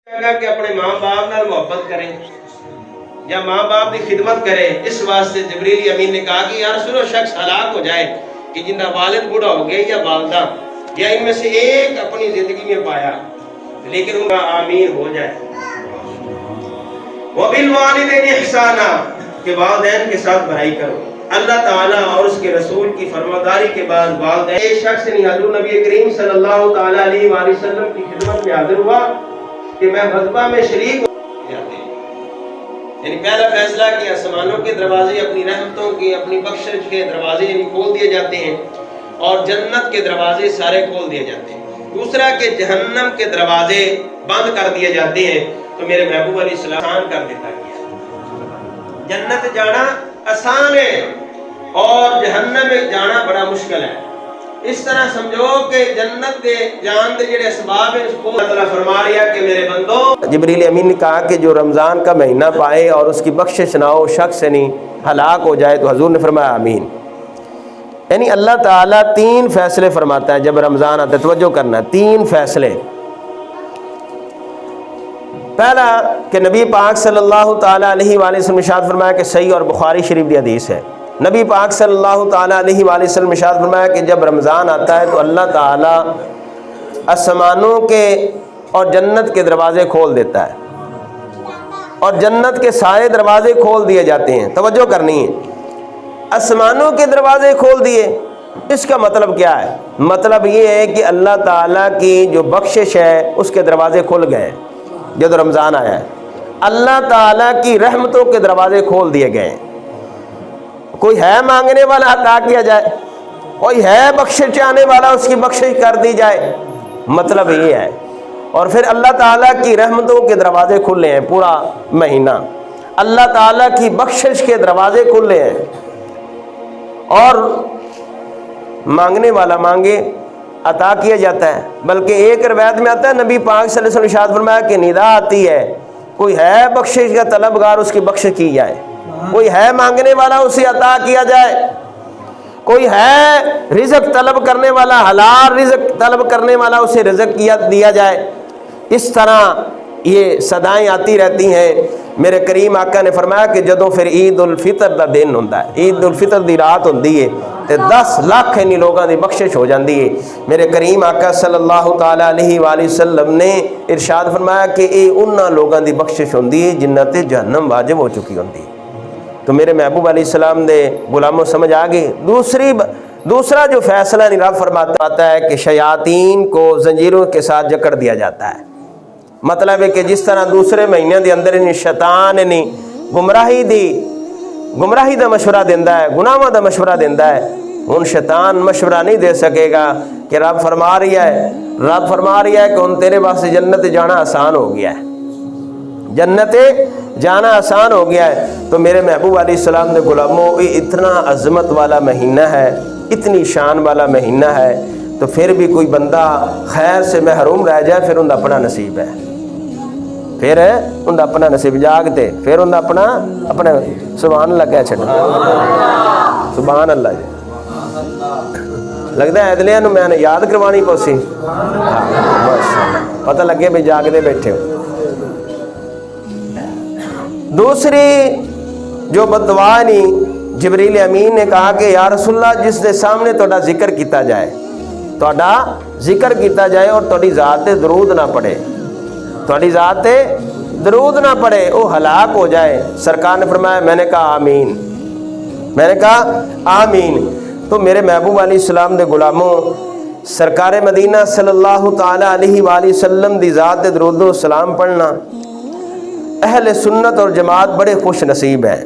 کہ اپنے ماں باپ نال محبت کریں یا ماں باپ کی خدمت کرے. اس واسطے جبریل امین نے کہا کہ یا رسول اللہ شخص ہلاک ہو جائے کہ جن کا والد بوڑھا ہو گیا یا والدہ یا ان میں سے ایک اپنی زندگی میں پایا لیکن ان کا آمین ہو جائے. وَبِالْوَالِدَيْنِ إِحْسَانًا کہ والدین کے ساتھ بھلائی کرو. اللہ تعالیٰ اور اس کے رسول کی فرمانبرداری کے بعد والدین ایک شخص نے حضور نبی کریم صلی اللہ تعالیٰ علیہ وآلہ وسلم کی خدمت میں حاضر ہوا کہ میں خطبہ میں شریک ہو جاتے ہیں. یعنی پہلا فیصلہ کہ آسمانوں کے دروازے اپنی رحمتوں کی اپنی بخشش کے دروازے یعنی کھول دیے جاتے ہیں اور جنت کے دروازے سارے کھول دیے جاتے ہیں. دوسرا کہ جہنم کے دروازے بند کر دیے جاتے ہیں. تو میرے محبوب علیہ السلام آسان کر دیتا گیا. جنت جانا آسان ہے اور جہنم میں جانا بڑا مشکل ہے. اس طرح سمجھو کہ جنت کے جان دے جڑے اسباب ہیں اس کو اللہ تعالیٰ فرما رہا ہے کہ میرے بندو. جبریل امین نے کہا کہ جو رمضان کا مہینہ پائے اور اس کی بخشش نہ ہو شخص نہیں ہلاک ہو جائے تو حضور نے فرمایا آمین. یعنی اللہ تعالیٰ 3 فیصلے فرماتا ہے جب رمضان آتا ہے. توجہ کرنا 3 فیصلے. پہلا کہ نبی پاک صلی اللہ تعالیٰ علیہ وآلہ وسلم ارشاد فرمایا کہ صحیح اور بخاری شریف کی حدیث ہے. نبی پاک صلی اللہ تعالیٰ علیہ وآلہ وسلم ارشاد فرمایا کہ جب رمضان آتا ہے تو اللہ تعالیٰ آسمانوں کے اور جنت کے دروازے کھول دیتا ہے اور جنت کے سارے دروازے کھول دیے جاتے ہیں. توجہ کرنی ہے. آسمانوں کے دروازے کھول دیے اس کا مطلب کیا ہے؟ مطلب یہ ہے کہ اللہ تعالیٰ کی جو بخشش ہے اس کے دروازے کھل گئے جب رمضان آیا ہے. اللہ تعالیٰ کی رحمتوں کے دروازے کھول دیے گئے. کوئی ہے مانگنے والا عطا کیا جائے, کوئی ہے بخشش چاہنے والا اس کی بخشش کر دی جائے. مطلب یہ ہے. اور پھر اللہ تعالیٰ کی رحمتوں کے دروازے کھلے ہیں پورا مہینہ. اللہ تعالیٰ کی بخشش کے دروازے کھلے ہیں اور مانگنے والا مانگے عطا کیا جاتا ہے. بلکہ ایک روایت میں آتا ہے نبی پاک صلی اللہ علیہ وسلم ارشاد فرمایا کہ ندا آتی ہے کوئی ہے بخشش کا طلبگار اس کی بخشش کی جائے, کوئی ہے مانگنے والا اسے عطا کیا جائے, کوئی ہے رزق طلب کرنے والا حلال رزق طلب کرنے والا اسے رزق دیا جائے. اس طرح یہ صدائیں آتی رہتی ہیں. میرے کریم آقا نے فرمایا کہ جدوں پھر عید الفطر دا دن ہوتا ہے, عید الفطر دی رات ہوندی ہے تے 10 لاکھ انہی لوگاں دی بخشش ہو جاندی ہے. میرے کریم آقا صلی اللہ تعالی علیہ وآلہ وسلم نے ارشاد فرمایا کہ اے انہاں لوگاں دی بخشش ہوندی ہے جنہاں تے جہنم واجب ہو چکی ہوندی ہے. تو میرے محبوب علیہ السلام دے غلاموں سمجھ آ گئی. دوسرا جو فیصلہ رب فرماتا ہے کہ شیاطین کو زنجیروں کے ساتھ جکڑ دیا جاتا ہے. مطلب ہے کہ جس طرح دوسرے مہینے دے اندر شیطان گمراہی دا مشورہ دیندہ ہے, گناہاں دا مشورہ دیندہ ہے, ان شیطان مشورہ نہیں دے سکے گا کہ رب فرما رہا ہے کہ ان تیرے واسطے جنت جانا آسان ہو گیا ہے, جنت جانا آسان ہو گیا ہے. تو میرے محبوب علیہ السلام نے غلاموں یہ اتنا عظمت والا مہینہ ہے, اتنی شان والا مہینہ ہے, تو پھر بھی کوئی بندہ خیر سے محروم رہ جائے پھر ان اپنا نصیب ہے, پھر ان اپنا نصیب جاگتے پھر ان اپنا سبحان اللہ کہہ چھڑ سبحان اللہ جی. لگتا ہے عدلیہ میں نے یاد کروانی پوسی پتہ لگے بھی جاگتے بیٹھے ہو. دوسری جو بددعا نہیں جبریل امین نے کہا کہ یا رسول اللہ جس دے سامنے توڑا ذکر کیتا جائے اور توڑی ذات درود نہ پڑھے وہ ہلاک ہو جائے. سرکار نے فرمایا میں نے کہا آمین. تو میرے محبوب علیہ السلام دے غلاموں سرکار مدینہ صلی اللہ تعالی علیہ وآلہ وسلم دی ذات درود و سلام پڑھنا اہل سنت اور جماعت بڑے خوش نصیب ہیں.